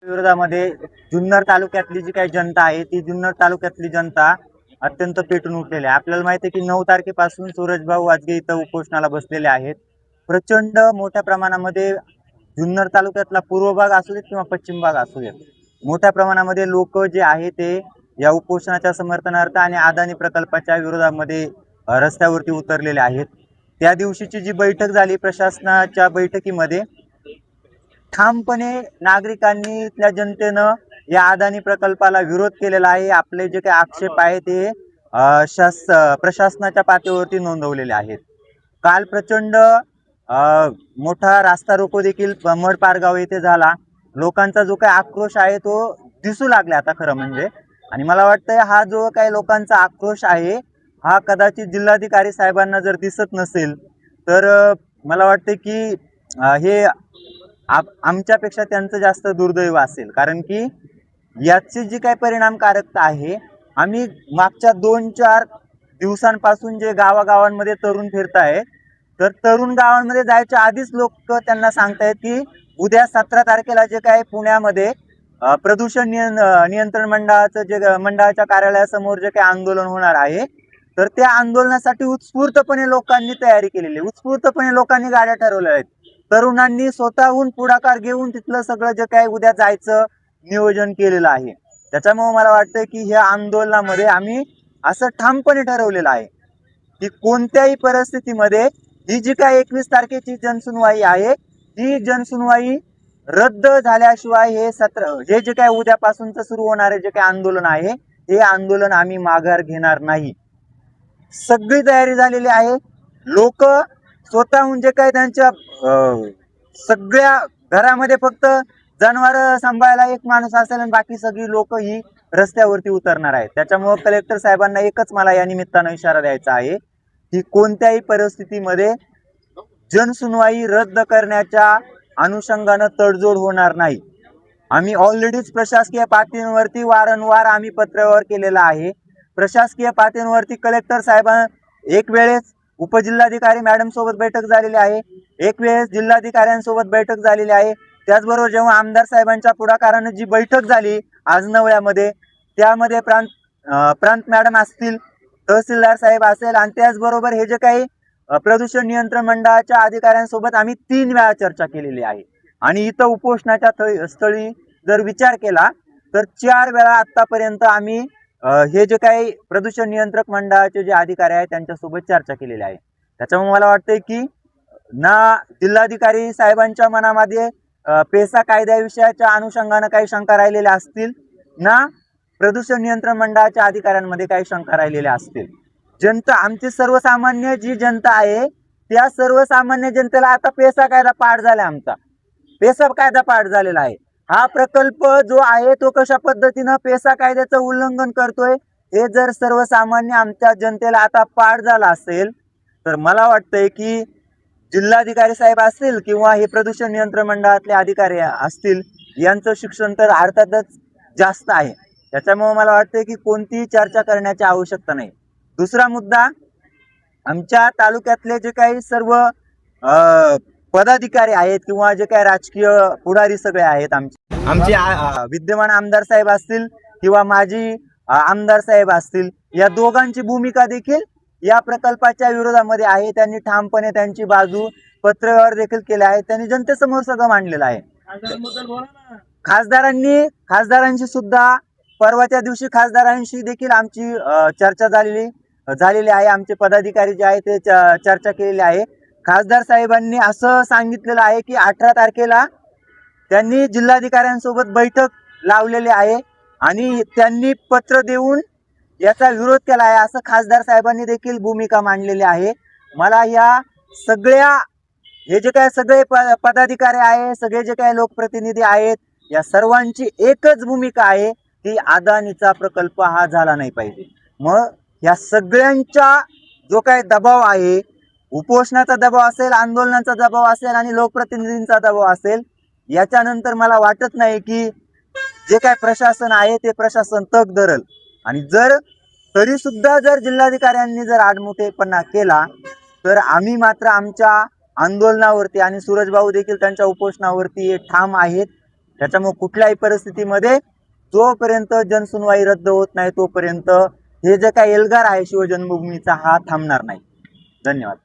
विरोधामध्ये जुन्नर तालुक्यातली जी काही जनता आहे ती जुन्नर तालुक्यातली जनता अत्यंत पेटून उठलेली आहे। आपल्याला माहिती आहे की 9 तारखेपासून सूरजभाऊ वाजगे इथं उपोषणाला बसलेले आहेत। प्रचंड मोठ्या प्रमाणामध्ये जुन्नर तालुक्यातला पूर्व भाग असू देत किंवा पश्चिम भाग असू देत, मोठ्या प्रमाणामध्ये लोक जे आहे ते या उपोषणाच्या समर्थनार्थ आणि अदानी प्रकल्पाच्या विरोधामध्ये रस्त्यावरती उतरलेले आहेत। त्या दिवशीची जी बैठक झाली प्रशासनाच्या बैठकीमध्ये ठामपणे नागरिकांनी इथल्या जनतेनं या अदानी प्रकल्पाला विरोध केलेला आहे। आपले जे काही आक्षेप आहे ते प्रशासनाच्या पातळीवरती नोंदवलेले आहेत। काल प्रचंड मोठा रास्ता रोको देखील मडपारगाव येथे झाला। लोकांचा जो काही आक्रोश आहे तो दिसू लागला आता खरं म्हणजे, आणि मला वाटतंय हा जो काही लोकांचा आक्रोश आहे हा कदाचित जिल्हाधिकारी साहेबांना जर दिसत नसेल तर मला वाटतं की हे आमच्यापेक्षा त्यांचं जास्त दुर्दैव असेल। कारण की याची जी काही परिणामकारकता आहे, आम्ही मागच्या 2-4 दिवसांपासून जे गावागावांमध्ये तरुण फिरतायत, तर तरुण गावांमध्ये जायच्या आधीच लोक त्यांना सांगतायत की उद्या 17 तारखेला जे काही पुण्यामध्ये प्रदूषण नियंत्रण मंडळाच्या कार्यालयासमोर जे काही आंदोलन होणार आहे, तर त्या आंदोलनासाठी उत्स्फूर्तपणे लोकांनी तयारी केलेली आहे। उत्स्फूर्तपणे लोकांनी गाड्या ठरवल्या आहेत। तरुणांनी स्वतःहून पुढाकार घेऊन तिथलं सगळं जे काही उद्या जायचं नियोजन केलेलं आहे। त्याच्यामुळे मला वाटतं की ह्या आंदोलनामध्ये आम्ही असं ठामपणे ठरवलेलं आहे की कोणत्याही परिस्थितीमध्ये ही जी काही 21 तारखेची जनसुनवाई आहे ही जनसुनवाई रद्द झाल्याशिवाय हे जे काही उद्यापासूनच सुरू होणारे जे काही आंदोलन आहे हे आंदोलन आम्ही माघार घेणार नाही। सगळी तयारी झालेली आहे। लोक स्वतःहून जे काही त्यांच्या सगळ्या घरामध्ये फक्त जनावर सांभाळायला एक माणूस असेल आणि बाकी सगळी लोक ही रस्त्यावरती उतरणार आहेत। त्याच्यामुळे कलेक्टर साहेबांना एकच मला या निमित्तानं इशारा द्यायचा आहे की कोणत्याही परिस्थितीमध्ये जनसुनवाई रद्द करण्याच्या अनुषंगानं तडजोड होणार नाही। आम्ही ऑलरेडीच प्रशासकीय पातळीवरती वारंवार आम्ही पत्रव्यवहार केलेला आहे। प्रशासकीय पातळीवरती कलेक्टर साहेबांना एक वेळेस उपजिल्हाधिकारी मॅडम सोबत बैठक झालेली आहे, एक वेळेस जिल्हाधिकाऱ्यांसोबत बैठक झालेली आहे। त्याचबरोबर जेव्हा आमदार साहेबांच्या पुढाकारानं जी बैठक झाली आज नवळ्यामध्ये, त्यामध्ये प्रांत मॅडम असतील, तहसीलदार साहेब असेल आणि त्याचबरोबर हे जे काही प्रदूषण नियंत्रण मंडळाच्या अधिकाऱ्यांसोबत आम्ही 3 वेळा चर्चा केलेली आहे। आणि इथं उपोषणाच्या स्थळी जर विचार केला तर 4 वेळा आतापर्यंत आम्ही हे जे काही प्रदूषण नियंत्रक मंडळाचे जे अधिकारी आहेत त्यांच्यासोबत चर्चा केलेली आहे। त्याच्यामुळे मला वाटतंय की ना जिल्हाधिकारी साहेबांच्या मनामध्ये पेसा कायद्याविषयाच्या अनुषंगानं काही शंका राहिलेल्या असतील, ना प्रदूषण नियंत्रण मंडळाच्या अधिकाऱ्यांमध्ये काही शंका राहिलेल्या असतील। जनता, आमची सर्वसामान्य जी जनता आहे त्या सर्वसामान्य जनतेला आता पेसा कायदा पाठ झाला, आमचा पेसा कायदा पाठ झालेला आहे। हा प्रकल्प जो आहे तो कशा पद्धतीनं पेसा कायद्याचं उल्लंघन करतोय हे जर सर्वसामान्य आमच्या जनतेला आता पाठ झाला असेल तर मला वाटतंय की जिल्हाधिकारी साहेब असतील किंवा हे प्रदूषण नियंत्रण मंडळातले अधिकारी असतील यांचं शिक्षण तर अर्थातच जास्त आहे। त्याच्यामुळे मला वाटतंय की कोणतीही चर्चा करण्याची आवश्यकता नाही। दुसरा मुद्दा, आमच्या तालुक्यातले जे काही सर्व पदाधिकारी आहेत किंवा जे काही राजकीय पुढारी सगळे आहेत, आमचे विद्यमान आमदार साहेब असतील किंवा माजी आमदार साहेब असतील, या दोघांची भूमिका देखील या प्रकल्पाच्या विरोधामध्ये आहे। त्यांनी ठामपणे त्यांची बाजू पत्रव्यवहार देखील केला आहे, त्यांनी जनतेसमोर सगळं मांडलेलं आहे। खासदारांशी सुद्धा परवाच्या दिवशी खासदारांशी देखील आमची चर्चा झालेली आहे। आमचे पदाधिकारी जे आहेत ते चर्चा केलेली आहे। खासदार साहेबांनी असं सांगितलेलं आहे की 18 तारखेला त्यांनी जिल्हाधिकाऱ्यांसोबत बैठक लावलेली आहे आणि त्यांनी पत्र देऊन याचा विरोध केला आहे, असं खासदार साहेबांनी देखील भूमिका मांडलेली आहे। मला या सगळ्या हे जे काही सगळे पदाधिकारी आहे, सगळे जे काही लोकप्रतिनिधी आहेत, या सर्वांची एकच भूमिका आहे की अदानीचा प्रकल्प हा झाला नाही पाहिजे। मग या सगळ्यांचा जो काही दबाव आहे, उपोषणाचा दबाव असेल, आंदोलनाचा दबाव असेल आणि लोकप्रतिनिधींचा दबाव असेल, याच्यानंतर मला वाटत नाही की जे काय प्रशासन आहे ते प्रशासन तग धरल। आणि तरी सुद्धा जर जिल्हाधिकाऱ्यांनी जर आडमुठेपणा केला तर आम्ही मात्र आमच्या आंदोलनावरती आणि सूरजभाऊ देखील त्यांच्या उपोषणावरती ठाम आहेत। त्याच्यामुळे कुठल्याही परिस्थितीमध्ये जोपर्यंत जनसुनवाई रद्द होत नाही तोपर्यंत हे जे काही एल्गार आहे शिवजन्मभूमीचा हा थांबणार नाही. धन्यवाद.